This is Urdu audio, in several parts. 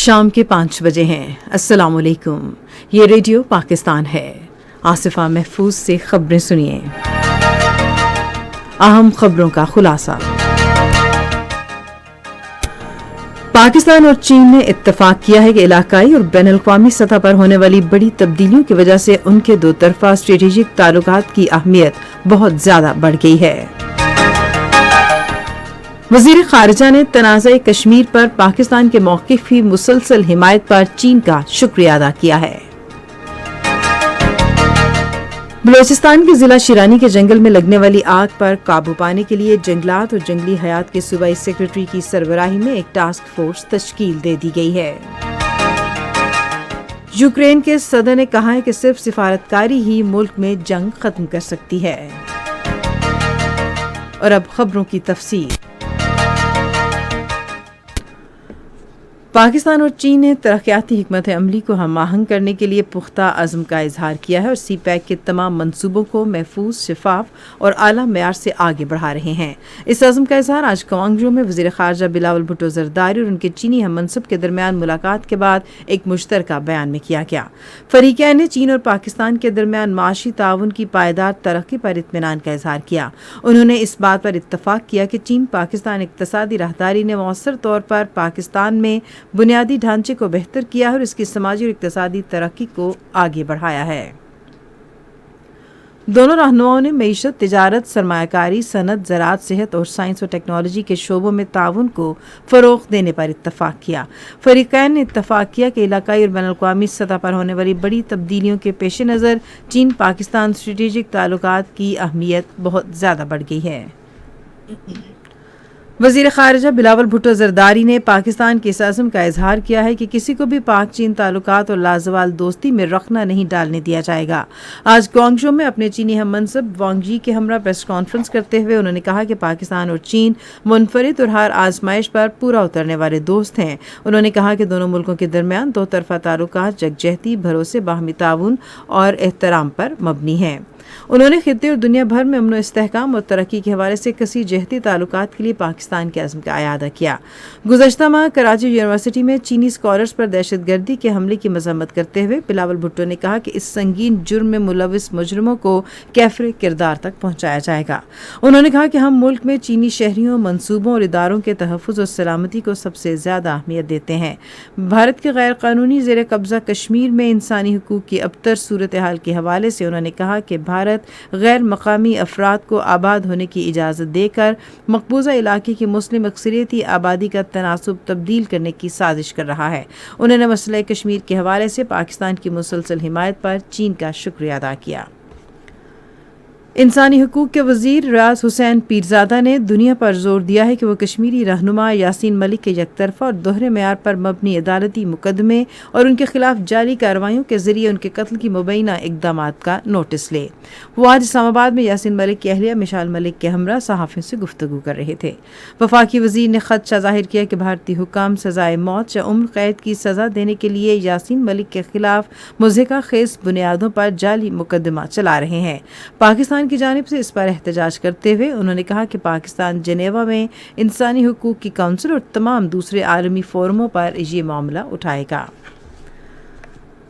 شام کے 5 بجے ہیں۔ السلام علیکم، یہ ریڈیو پاکستان ہے۔ آصفہ محفوظ سے خبریں سنیے۔ اہم خبروں کا خلاصہ۔ پاکستان اور چین نے اتفاق کیا ہے کہ علاقائی اور بین الاقوامی سطح پر ہونے والی بڑی تبدیلیوں کی وجہ سے ان کے دو طرفہ اسٹریٹجک تعلقات کی اہمیت بہت زیادہ بڑھ گئی ہے۔ وزیر خارجہ نے تنازع کشمیر پر پاکستان کے موقف کی مسلسل حمایت پر چین کا شکریہ ادا کیا ہے۔ بلوچستان کے ضلع شیرانی کے جنگل میں لگنے والی آگ پر قابو پانے کے لیے جنگلات اور جنگلی حیات کے صوبائی سیکرٹری کی سربراہی میں ایک ٹاسک فورس تشکیل دے دی گئی ہے۔ یوکرین کے صدر نے کہا ہے کہ صرف سفارتکاری ہی ملک میں جنگ ختم کر سکتی ہے۔ اور اب خبروں کی تفصیل۔ پاکستان اور چین نے ترقیاتی حکمت عملی کو ہم آہنگ کرنے کے لیے پختہ عزم کا اظہار کیا ہے اور سی پیک کے تمام منصوبوں کو محفوظ، شفاف اور اعلیٰ معیار سے آگے بڑھا رہے ہیں۔ اس عزم کا اظہار آج کوانگجو میں وزیر خارجہ بلاول بھٹو زرداری اور ان کے چینی ہم منصب کے درمیان ملاقات کے بعد ایک مشترکہ بیان میں کیا گیا۔ فریقین نے چین اور پاکستان کے درمیان معاشی تعاون کی پائیدار ترقی پر اطمینان کا اظہار کیا۔ انہوں نے اس بات پر اتفاق کیا کہ چین پاکستان اقتصادی راہداری نے مؤثر طور پر پاکستان میں بنیادی ڈھانچے کو بہتر کیا ہے اور اس کی سماجی اور اقتصادی ترقی کو آگے بڑھایا ہے۔ دونوں رہنماؤں نے معیشت، تجارت، سرمایہ کاری، صنعت، زراعت، صحت اور سائنس و ٹیکنالوجی کے شعبوں میں تعاون کو فروغ دینے پر اتفاق کیا۔ فریقین نے اتفاق کیا کہ علاقائی اور بین الاقوامی سطح پر ہونے والی بڑی تبدیلیوں کے پیش نظر چین پاکستان اسٹریٹجک تعلقات کی اہمیت بہت زیادہ بڑھ گئی ہے۔ وزیر خارجہ بلاول بھٹو زرداری نے پاکستان کے اس عزم کا اظہار کیا ہے کہ کسی کو بھی پاک چین تعلقات اور لازوال دوستی میں رخنہ نہیں ڈالنے دیا جائے گا۔ آج گوانگژو میں اپنے چینی ہم منصب وانگ جی کے ہمراہ پریس کانفرنس کرتے ہوئے انہوں نے کہا کہ پاکستان اور چین منفرد اور ہر آزمائش پر پورا اترنے والے دوست ہیں۔ انہوں نے کہا کہ دونوں ملکوں کے درمیان دو طرفہ تعلقات یکجہتی، بھروسے، باہمی تعاون اور احترام پر مبنی ہیں۔ انہوں نے خطے اور دنیا بھر میں امن و استحکام اور ترقی کے حوالے سے کثیر جہتی تعلقات کے لیے پاکستان کے عزم کا اعادہ کیا۔ گزشتہ ماہ کراچی یونیورسٹی میں چینی اسکالرز پر دہشت گردی کے حملے کی مذمت کرتے ہوئے بلاول بھٹو نے کہا کہ اس سنگین جرم میں ملوث مجرموں کو کیفر کردار تک پہنچایا جائے گا۔ انہوں نے کہا کہ ہم ملک میں چینی شہریوں، منصوبوں اور اداروں کے تحفظ اور سلامتی کو سب سے زیادہ اہمیت دیتے ہیں۔ بھارت کے غیر قانونی زیر قبضہ کشمیر میں انسانی حقوق کی ابتر صورتحال کے حوالے سے انہوں نے کہا کہ بھارت غیر مقامی افراد کو آباد ہونے کی اجازت دے کر مقبوضہ علاقے کی مسلم اکثریتی آبادی کا تناسب تبدیل کرنے کی سازش کر رہا ہے۔ انہوں نے مسئلہ کشمیر کے حوالے سے پاکستان کی مسلسل حمایت پر چین کا شکریہ ادا کیا۔ انسانی حقوق کے وزیر ریاض حسین پیرزادہ نے دنیا پر زور دیا ہے کہ وہ کشمیری رہنما یاسین ملک کے یک طرفہ اور دوہرے معیار پر مبنی عدالتی مقدمے اور ان کے خلاف جعلی کارروائیوں کے ذریعے ان کے قتل کی مبینہ اقدامات کا نوٹس لے۔ وہ آج اسلام آباد میں یاسین ملک کی اہلیہ مشال ملک کے ہمراہ صحافیوں سے گفتگو کر رہے تھے۔ وفاقی وزیر نے خدشہ ظاہر کیا کہ بھارتی حکام سزائے موت یا عمر قید کی سزا دینے کے لیے یاسین ملک کے خلاف مضحکہ خیز بنیادوں پر جعلی مقدمہ چلا رہے ہیں۔ پاکستان کی جانب سے اس پر احتجاج کرتے ہوئے انہوں نے کہا کہ پاکستان جنیوا میں انسانی حقوق کی کونسل اور تمام دوسرے عالمی فورموں پر یہ معاملہ اٹھائے گا۔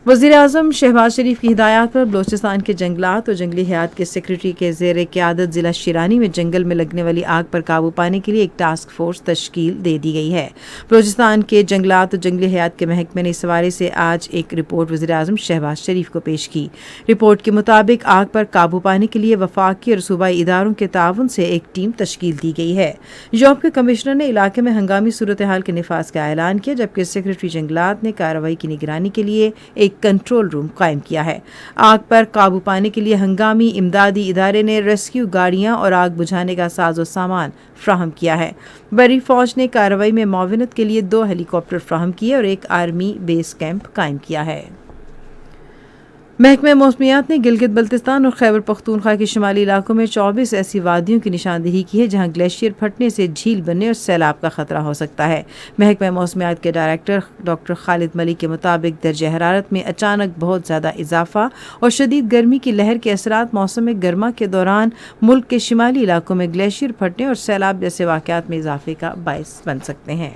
وزیر اعظم شہباز شریف کی ہدایات پر بلوچستان کے جنگلات اور جنگلی حیات کے سیکرٹری کے زیر قیادت ضلع شیرانی میں جنگل میں لگنے والی آگ پر قابو پانے کے لیے ایک ٹاسک فورس تشکیل دے دی گئی ہے۔ بلوچستان کے جنگلات اور جنگلی حیات کے محکمے نے اس حوالے سے آج ایک رپورٹ وزیر اعظم شہباز شریف کو پیش کی۔ رپورٹ کے مطابق آگ پر قابو پانے کے لیے وفاقی اور صوبائی اداروں کے تعاون سے ایک ٹیم تشکیل دی گئی ہے۔ یوب کے کمشنر نے علاقے میں ہنگامی صورتحال کے نفاذ کا اعلان کیا، جبکہ سیکرٹری جنگلات نے کارروائی کی نگرانی کے لیے ایک کنٹرول روم قائم کیا ہے۔ آگ پر قابو پانے کے لیے ہنگامی امدادی ادارے نے ریسکیو گاڑیاں اور آگ بجھانے کا ساز و سامان فراہم کیا ہے۔ بری فوج نے کارروائی میں معاونت کے لیے 2 ہیلی کاپٹر فراہم کیے اور ایک آرمی بیس کیمپ قائم کیا ہے۔ محکمہ موسمیات نے گلگت بلتستان اور خیبر پختونخوا کے شمالی علاقوں میں 24 ایسی وادیوں کی نشاندہی کی ہے جہاں گلیشیئر پھٹنے سے جھیل بننے اور سیلاب کا خطرہ ہو سکتا ہے۔ محکمہ موسمیات کے ڈائریکٹر ڈاکٹر خالد ملک کے مطابق درجہ حرارت میں اچانک بہت زیادہ اضافہ اور شدید گرمی کی لہر کے اثرات موسم گرما کے دوران ملک کے شمالی علاقوں میں گلیشیئر پھٹنے اور سیلاب جیسے واقعات میں اضافے کا باعث بن سکتے ہیں۔